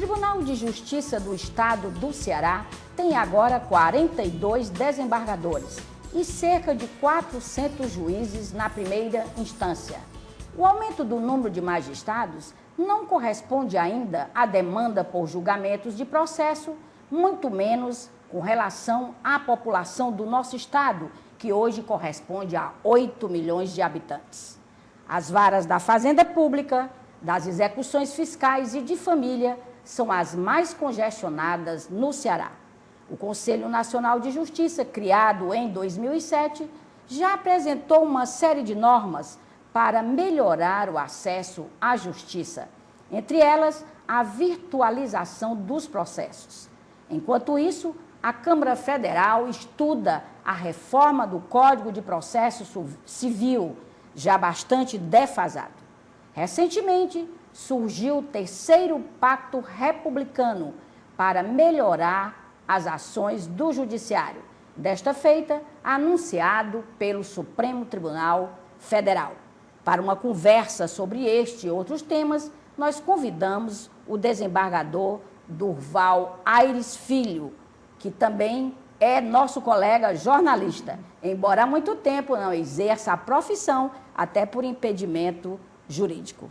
Tribunal de Justiça do Estado do Ceará tem agora 42 desembargadores e cerca de 400 juízes na primeira instância. O aumento do número de magistrados não corresponde ainda à demanda por julgamentos de processo, muito menos com relação à população do nosso estado, que hoje corresponde a 8 milhões de habitantes. As varas da Fazenda Pública, das execuções fiscais e de família são as mais congestionadas no Ceará. O Conselho Nacional de Justiça, criado em 2007, já apresentou uma série de normas para melhorar o acesso à justiça, entre elas a virtualização dos processos. Enquanto isso, a Câmara Federal estuda a reforma do Código de Processo Civil, já bastante defasado. Recentemente, surgiu o terceiro Pacto Republicano para melhorar as ações do Judiciário, desta feita anunciado pelo Supremo Tribunal Federal. Para uma conversa sobre este e outros temas, nós convidamos o desembargador Durval Aires Filho, que também é nosso colega jornalista, embora há muito tempo não exerça a profissão, até por impedimento jurídico.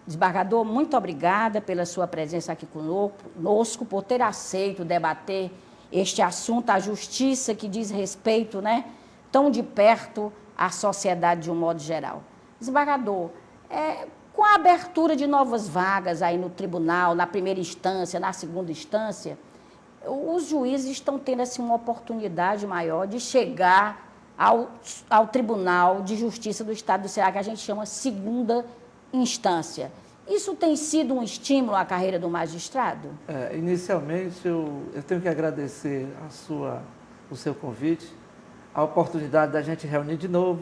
Desembargador, muito obrigada pela sua presença aqui conosco, por ter aceito debater este assunto, a justiça que diz respeito, tão de perto à sociedade de um modo geral. Desembargador, com a abertura de novas vagas aí no tribunal, na primeira instância, na segunda instância, os juízes estão tendo assim, uma oportunidade maior de chegar ao Tribunal de Justiça do Estado do Ceará, que a gente chama segunda instância. Isso tem sido um estímulo à carreira do magistrado? Inicialmente, eu tenho que agradecer o seu convite, a oportunidade da gente reunir de novo.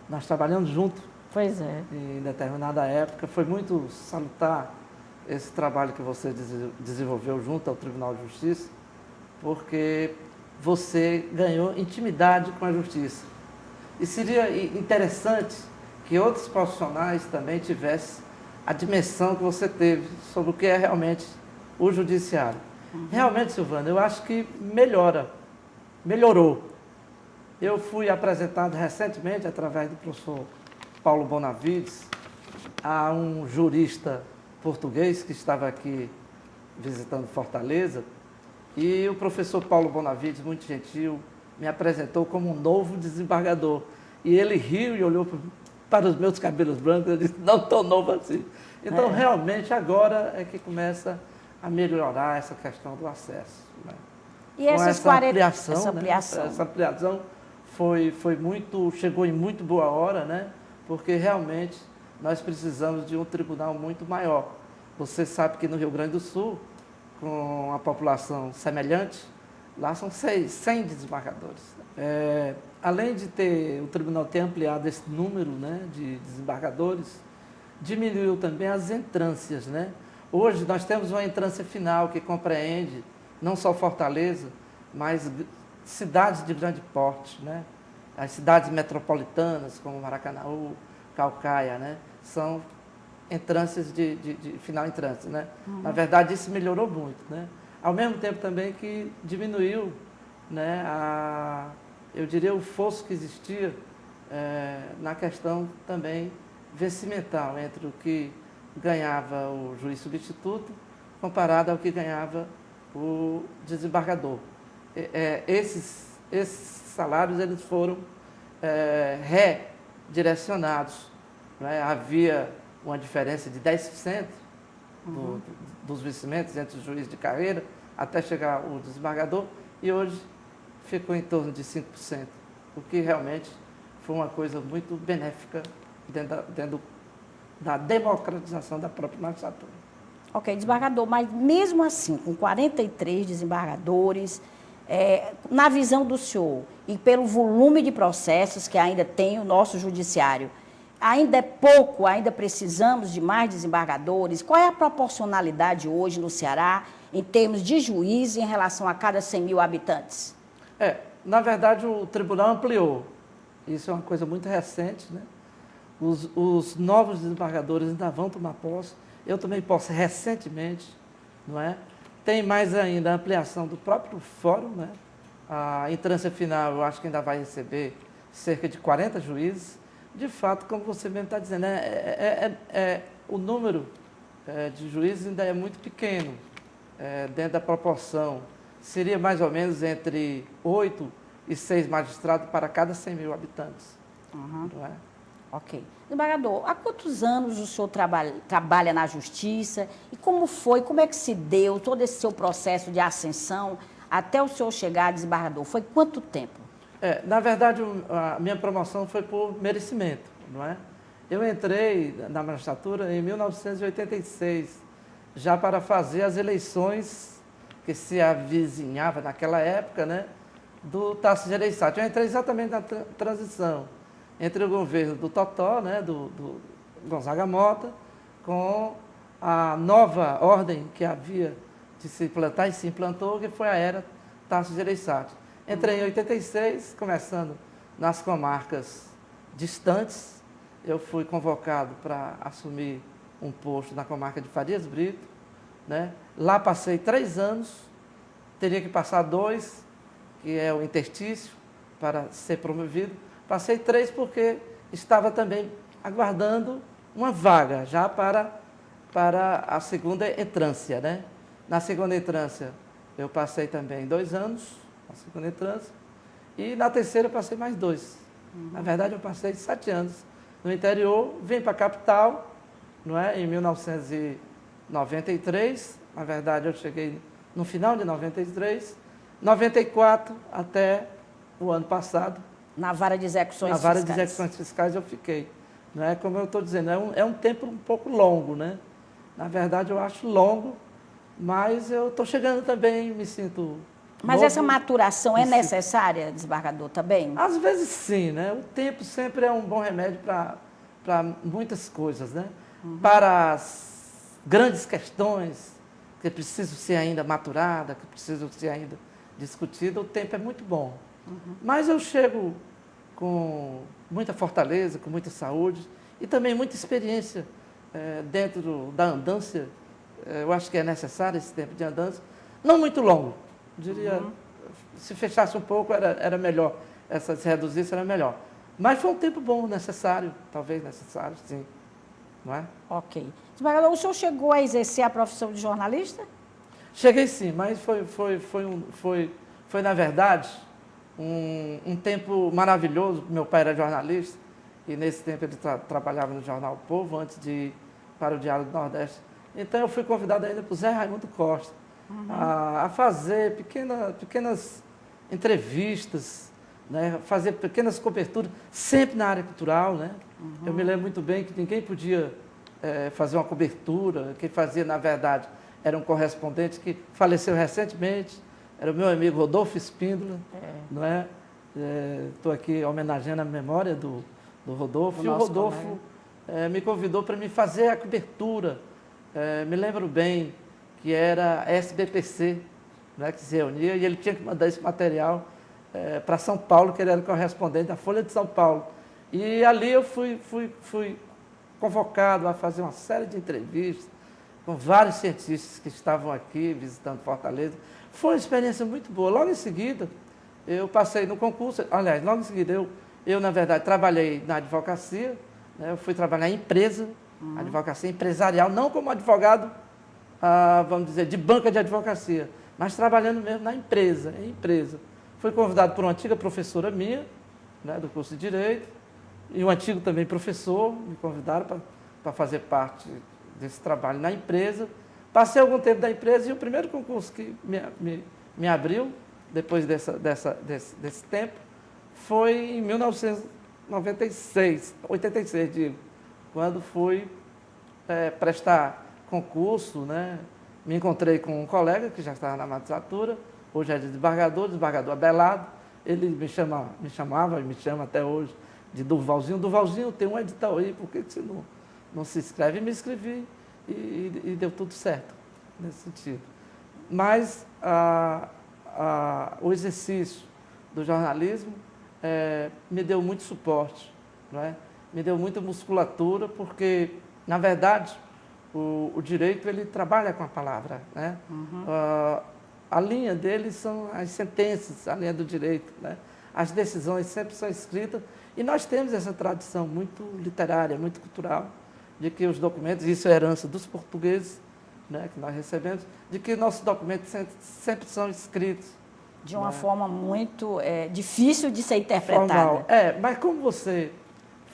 Nós trabalhamos juntos. Pois é. Em determinada época. Foi muito salutar esse trabalho que você desenvolveu junto ao Tribunal de Justiça, porque você ganhou intimidade com a Justiça. E seria interessante que outros profissionais também tivessem a dimensão que você teve sobre o que é realmente o Judiciário. Realmente, Silvana, eu acho que melhorou. Eu fui apresentado recentemente, através do professor Paulo Bonavides, a um jurista português que estava aqui visitando Fortaleza, e o professor Paulo Bonavides, muito gentil, me apresentou como um novo desembargador. E ele riu e olhou para os meus cabelos brancos e disse, não estou novo assim. Então, realmente, agora é que começa a melhorar essa questão do acesso. E essa ampliação chegou em muito boa hora, porque realmente nós precisamos de um tribunal muito maior. Você sabe que no Rio Grande do Sul, com a população semelhante, lá são 100 desembargadores. Além de o tribunal ter ampliado esse número de desembargadores, diminuiu também as entrâncias. Hoje nós temos uma entrância final que compreende não só Fortaleza, mas cidades de grande porte. As cidades metropolitanas, como Maracanaú, Caucaia, são entrâncias de final entrância. Na verdade, isso melhorou muito. Ao mesmo tempo também que diminuiu, eu diria, o fosso que existia na questão também vencimental, entre o que ganhava o juiz substituto comparado ao que ganhava o desembargador. Esses salários eles foram redirecionados. Havia uma diferença de 10% dos vencimentos entre o juiz de carreira até chegar o desembargador, e hoje ficou em torno de 5%, o que realmente foi uma coisa muito benéfica dentro da democratização da própria magistratura. Ok, desembargador, mas mesmo assim, com 43 desembargadores, na visão do senhor e pelo volume de processos que ainda tem o nosso judiciário, ainda é pouco, ainda precisamos de mais desembargadores? Qual é a proporcionalidade hoje no Ceará em termos de juiz em relação a cada 100 mil habitantes? Na verdade, o tribunal ampliou. Isso é uma coisa muito recente. Os novos desembargadores ainda vão tomar posse Eu tomei posse recentemente, não é? Tem mais ainda a ampliação do próprio fórum, né? A entrância final, eu acho que ainda vai receber cerca de 40 juízes. De fato, como você mesmo está dizendo, o número de juízes ainda é muito pequeno, dentro da proporção. Seria mais ou menos entre 8 e 6 magistrados para cada 100 mil habitantes. Uhum. Não é? Ok. Desembargador, há quantos anos o senhor trabalha na Justiça e como é que se deu todo esse seu processo de ascensão até o senhor chegar a desembargador? Foi quanto tempo? Na verdade, a minha promoção foi por merecimento, não é? Eu entrei na magistratura em 1986, já para fazer as eleições que se avizinhava naquela época, né, do Tasso Gereissati. Eu entrei exatamente na transição entre o governo do Totó, né, do Gonzaga Mota, com a nova ordem que havia de se implantar e se implantou, que foi a era Tasso Gereissati. Entrei em 86, começando nas comarcas distantes. Eu fui convocado para assumir um posto na comarca de Farias Brito, né? Lá passei 3 anos, teria que passar 2, que é o interstício, para ser promovido. Passei 3 porque estava também aguardando uma vaga já para a segunda entrância, né? Na segunda entrância eu passei também 2 anos, na segunda entrância, e na terceira eu passei mais 2. Na verdade eu passei 7 anos no interior, vim para a capital, não é? Em 1993, na verdade eu cheguei no final de 93, 94 até o ano passado. Na vara de execuções fiscais. Na vara de execuções fiscais eu fiquei. Não é? Como eu estou dizendo, é um tempo um pouco longo, né? Na verdade eu acho longo, mas eu estou chegando também, me sinto... Mas novo, essa maturação é necessária, desembargador, também? Às vezes sim, né? O tempo sempre é um bom remédio para muitas coisas, né? Para as grandes questões que precisam ser ainda maturadas, que precisam ser ainda discutidas, o tempo é muito bom. Mas eu chego com muita fortaleza, com muita saúde e também muita experiência dentro da andância. Eu acho que é necessário esse tempo de andância, não muito longo. Diria, se fechasse um pouco era melhor, se reduzisse era melhor. Mas foi um tempo bom, necessário, talvez necessário, sim. Não é? Ok. Desembargador, o senhor chegou a exercer a profissão de jornalista? Cheguei sim, mas foi na verdade, um tempo maravilhoso. Meu pai era jornalista e nesse tempo ele trabalhava no Jornal O Povo, antes de ir para o Diário do Nordeste. Então eu fui convidado ainda por Zé Raimundo Costa a fazer pequenas entrevistas, né, fazer pequenas coberturas, sempre na área cultural, né? Eu me lembro muito bem que ninguém podia fazer uma cobertura. Quem fazia, na verdade, era um correspondente que faleceu recentemente, era o meu amigo Rodolfo Espíndola, não é? Estou aqui homenageando a memória do Rodolfo, e o Rodolfo me convidou para me fazer a cobertura. Me lembro bem que era a SBPC, né, que se reunia, e ele tinha que mandar esse material para São Paulo, que ele era correspondente da Folha de São Paulo. E ali eu fui convocado a fazer uma série de entrevistas com vários cientistas que estavam aqui visitando Fortaleza. Foi uma experiência muito boa. Logo em seguida, eu passei no concurso. Aliás, logo em seguida, eu na verdade, trabalhei na advocacia, né, eu fui trabalhar em empresa, advocacia empresarial, não como advogado, vamos dizer, de banca de advocacia, mas trabalhando mesmo na empresa, em empresa. Fui convidado por uma antiga professora minha, né, do curso de Direito, e um antigo também professor, me convidaram para fazer parte desse trabalho na empresa. Passei algum tempo na empresa e o primeiro concurso que me abriu, depois desse tempo, foi em 1996, 86, digo, quando fui prestar concurso, né? Me encontrei com um colega que já estava na magistratura, hoje é desembargador Abelardo. Ele me chamava e me chama até hoje de Durvalzinho. Durvalzinho, tem um edital aí, por que você não se inscreve? E me inscrevi e deu tudo certo nesse sentido. Mas o exercício do jornalismo me deu muito suporte, não é? Me deu muita musculatura, porque, na verdade, o direito, ele trabalha com a palavra, né? A linha dele são as sentenças, a linha do direito, né? As decisões sempre são escritas, e nós temos essa tradição muito literária, muito cultural, de que os documentos, isso é herança dos portugueses, né, que nós recebemos, de que nossos documentos sempre são escritos. De uma forma muito difícil de ser interpretada. Formal. Mas como você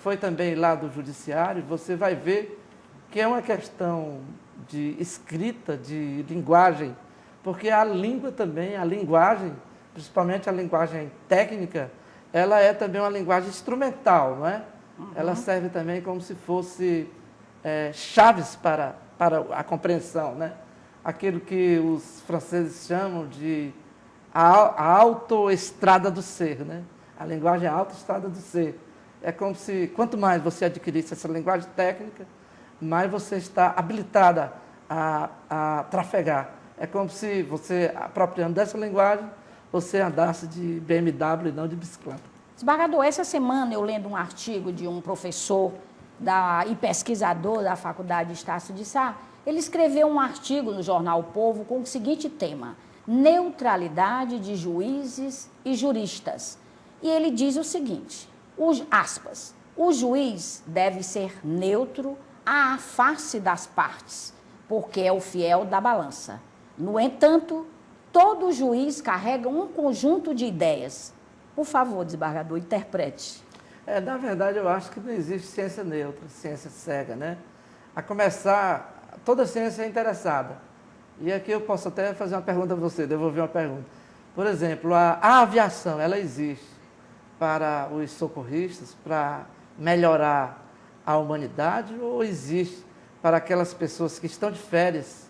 foi também lá do judiciário, você vai ver que é uma questão de escrita, de linguagem, porque a língua também, a linguagem, principalmente a linguagem técnica, ela é também uma linguagem instrumental, não é? Ela serve também como se fosse chaves para a compreensão, né? Aquilo que os franceses chamam de a autoestrada do ser, né? A linguagem é a autoestrada do ser. É como se, quanto mais você adquirisse essa linguagem técnica, mais você está habilitada a trafegar. É como se você, apropriando dessa linguagem, você andasse de BMW e não de bicicleta. Desembargador, essa semana eu lendo um artigo de um professor e pesquisador da Faculdade Estácio de Sá, ele escreveu um artigo no jornal O Povo com o seguinte tema: neutralidade de juízes e juristas. E ele diz o seguinte, aspas, o juiz deve ser neutro à face das partes, porque é o fiel da balança. No entanto, todo juiz carrega um conjunto de ideias. Por favor, desembargador, interprete. Na verdade, eu acho que não existe ciência neutra, ciência cega, né? A começar, toda ciência é interessada. E aqui eu posso até fazer uma pergunta a você, devolver uma pergunta. Por exemplo, a aviação, ela existe para os socorristas, para melhorar a humanidade, ou existe para aquelas pessoas que estão de férias,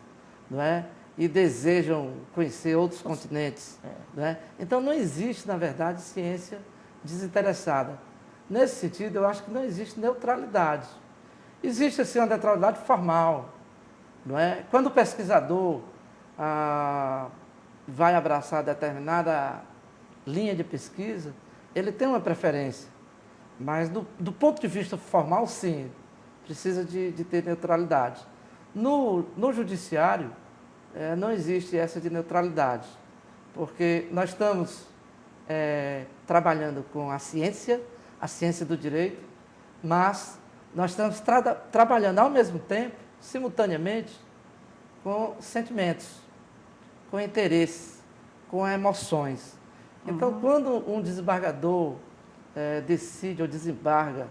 não é? E desejam conhecer outros continentes, não é? Então, não existe, na verdade, ciência desinteressada. Nesse sentido, eu acho que não existe neutralidade. Existe, assim, uma neutralidade formal, não é? Quando o pesquisador vai abraçar determinada linha de pesquisa, ele tem uma preferência, mas do ponto de vista formal, sim, precisa de ter neutralidade. No judiciário, não existe essa de neutralidade, porque nós estamos trabalhando com a ciência do direito, mas nós estamos trabalhando ao mesmo tempo, simultaneamente, com sentimentos, com interesses, com emoções. Então, quando um desembargador decide ou desembarga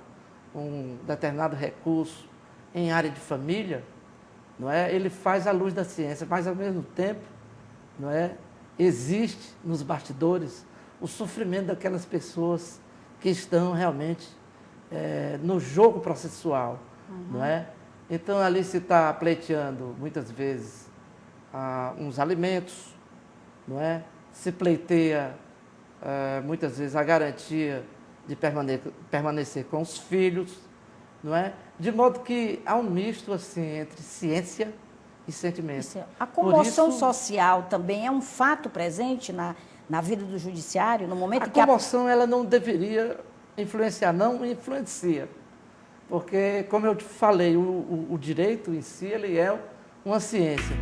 um determinado recurso em área de família, não é? Ele faz à luz da ciência, mas ao mesmo tempo, não é? Existe nos bastidores o sofrimento daquelas pessoas que estão realmente no jogo processual, não é? Então, ali se está pleiteando, muitas vezes, uns alimentos, não é? Se pleiteia, muitas vezes, a garantia de permanecer com os filhos, não é? De modo que há um misto, assim, entre ciência e sentimento. A comoção social também é um fato presente na vida do judiciário, no momento que a comoção, ela não deveria influenciar, não influencia. Porque, como eu te falei, o direito em si, ele é uma ciência.